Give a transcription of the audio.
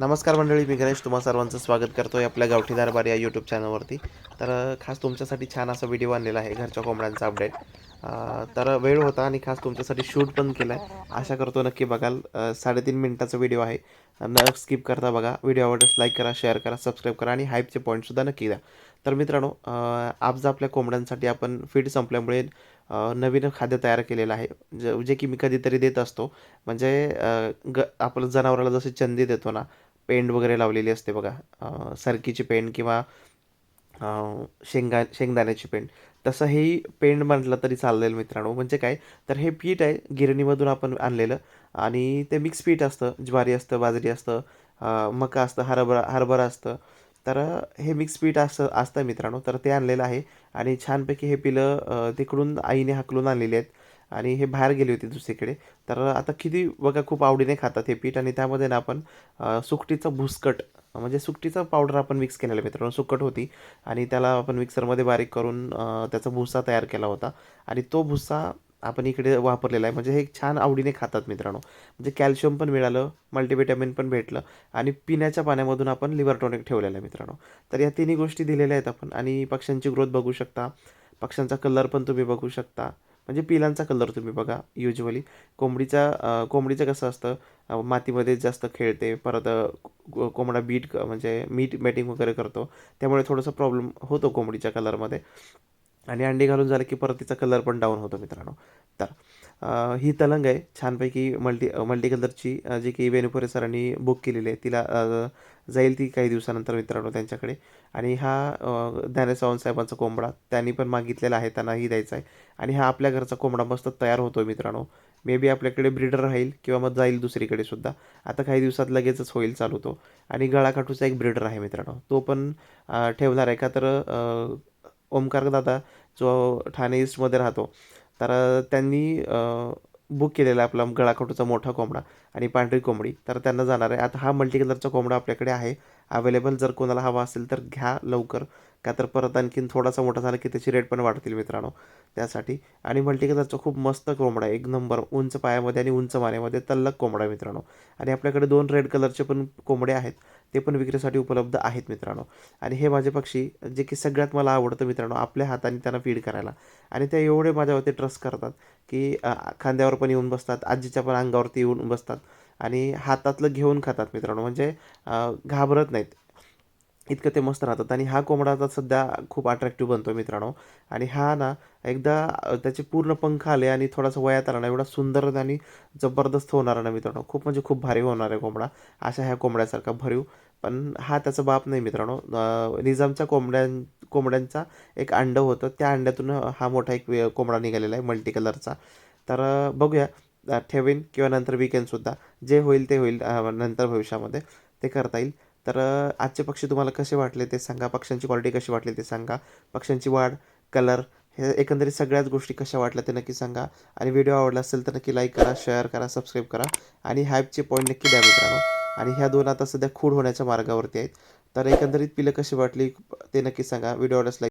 नमस्कार मंडळी, मी गणेश तुम्हा सर्वांचं स्वागत करतोय आपल्या गावठी दरबार या यूट्यूब चॅनलवरती. तर खास तुमच्यासाठी छान असा व्हिडिओ आणलेला आहे घरच्या कोंबड्यांचा अपडेट. तर वेळ होता आणि खास तुमच्यासाठी शूट पण केला आहे. आशा करतो नक्की बघाल. 3.5 मिनिटाचा व्हिडिओ आहे. न स्किप करता बघा. व्हिडिओ आवडल्यास लाईक करा, शेअर करा, सबस्क्राईब करा आणि हाईपचे पॉईंटसुद्धा नक्की द्या. तर मित्रांनो, आज आपल्या कोंबड्यांसाठी आपण फीड संपल्यामुळे नवीन खाद्य तयार केलेलं आहे. जे की मी कधीतरी देत असतो. म्हणजे आपलं जनावराला जसे चंदी देतो ना, पेंड वगैरे लावलेली असते बघा. सरकीची पेंड किंवा शेंगदाण्याची पेंड. तसं हे पेंड म्हटलं तरी चालेल मित्रांनो. म्हणजे काय, तर हे पीठ आहे गिरणीमधून आपण आणलेलं आणि ते मिक्स पीठ असतं. ज्वारी असतं, बाजरी असतं, मका असतं, हरभरा असतं. तर हे मिक्स पीठ असतं मित्रांनो. तर ते आणलेलं आहे आणि छानपैकी हे पिलं तिकडून आईने हाकलून आणलेली आहेत आणि हे बाहेर गेली होती दुसरीकडे. तर आता किती बघा खूप आवडीने खातात हे पीठ आणि त्यामध्ये ना आपण सुकटीचं भुसकट म्हणजे सुकटीचं पावडर आपण मिक्स केलेलं मित्रांनो. सुकट होती आणि त्याला आपण मिक्सरमध्ये बारीक करून त्याचा भुसा तयार केला होता आणि तो भुसा आपण इकडे वापरलेला आहे. म्हणजे हे छान आवडीने खातात मित्रांनो. म्हणजे कॅल्शियम पण मिळालं, मल्टीव्हिटॅमिन पण भेटलं आणि पिण्याच्या पाण्यामधून आपण लिव्हर टॉनिक ठेवलेलं आहे मित्रांनो. तर या तिन्ही गोष्टी दिलेल्या आहेत आपण आणि पक्ष्यांची ग्रोथ बघू शकता. पक्ष्यांचा कलर पण तुम्ही बघू शकता. म्हणजे पिलांचा कलर तुम्ही बघा युजुअली. कोंबडीचं कसं असतं, मातीमध्ये जास्त खेळते. परत कोंबडा म्हणजे मीट मेटिंग वगैरे करतो. त्यामुळे थोडासा प्रॉब्लेम होतो कोंबडीच्या कलरमध्ये आणि अंडी घालून झालं की परत तिचा कलर पण डाऊन होतो मित्रांनो. तर ही तलंग आहे छानपैकी मल्टी कलरची, जी की वेणुपुरे सरांनी बुक केलेली आहे. तिला जाईल ती काही दिवसानंतर मित्रांनो त्यांच्याकडे. आणि हा ज्ञानेश सावंत साहेबांचा कोंबडा त्यांनी पण मागितलेला आहे, त्यांनाही द्यायचा आहे. आणि हा आपल्या घरचा कोंबडा मस्त तयार होतो मित्रांनो. मे बी आपल्याकडे ब्रीडर राहील किंवा मग जाईल दुसरीकडे सुद्धा. आता काही दिवसात लगेचच होईल चालू तो. आणि गळाकाठूचा एक ब्रीडर आहे मित्रांनो, तो पण ठेवणार आहे का तर ओमकार दादा जो ठाणे ईस्टमध्ये राहतो. तर त्यांनी बुक केलेला आहे आपला गळाकाठूचा मोठा कोंबडा आणि पांढरी कोंबडी. तर त्यांना जाणार आहे. आता हा मल्टी कलरचा कोंबडा आपल्याकडे आहे अवेलेबल. जर कोणाला हवा असेल तर घ्या लवकर, का तर परत आणखीन थोडासा मोठा झाला की त्याची रेट पण वाढतील मित्रांनो त्यासाठी. आणि मल्टी कलरचा खूप मस्त कोंबडा आहे, एक नंबर उंच पायामध्ये आणि उंच मानेमध्ये तल्लक कोंबडा आहे मित्रांनो. आणि आपल्याकडे 2 रेड कलरचे पण कोंबडे आहेत, ते पण विक्रीसाठी उपलब्ध आहेत मित्रांनो. आणि हे माझे पक्षी जे की सगळ्यात मला आवडतं मित्रांनो, आपल्या हाताने त्यांना फीड करायला. आणि ते एवढे माझ्यावरती ट्रस्ट करतात की खांद्यावर पण येऊन बसतात, आजीच्या पण अंगावरती येऊन बसतात आणि हातातलं घेऊन खातात मित्रांनो. म्हणजे घाबरत नाहीत. इतकं ते मस्त राहतात आणि हा कोंबडा आता सध्या खूप अट्रॅक्टिव्ह बनतो मित्रांनो. आणि हा ना एकदा त्याचे पूर्ण पंख आले आणि थोडासा वयात आला ना, एवढा सुंदर आणि जबरदस्त होणार ना मित्रांनो. खूप म्हणजे खूप भारी होणार आहे कोंबडा, अशा ह्या कोंबड्यासारखा भरीव. पण हा त्याचा बाप नाही मित्रांनो. निजामच्या कोंबड्यांचा एक अंडं होतं, त्या अंड्यातून हा मोठा एक कोंबडा निघालेला आहे मल्टी कलरचा. तर बघूया, ठेवीन किंवा नंतर विकेनसुद्धा. जे होईल ते होईल नंतर भविष्यामध्ये ते करता येईल. तर आजचे पक्षी तुम्हाला कसे वाटले ते सांगा. पक्ष्यांची क्वालिटी कशी वाटली ते सांगा. पक्ष्यांची वाढ, कलर, हे एकंदरीत सगळ्याच गोष्टी कशा वाटल्या ते नक्की सांगा. आणि व्हिडिओ आवडला असेल तर नक्की लाईक करा, शेअर करा, सबस्क्राईब करा आणि हाईपचे पॉईंट नक्की द्या मित्रांनो. आणि ह्या 2 आता सध्या खूड होण्याच्या मार्गावरती आहेत. तर एकंदरीत पिलं कशी वाटली ते नक्की सांगा. व्हिडिओ आवडल्यास लाईक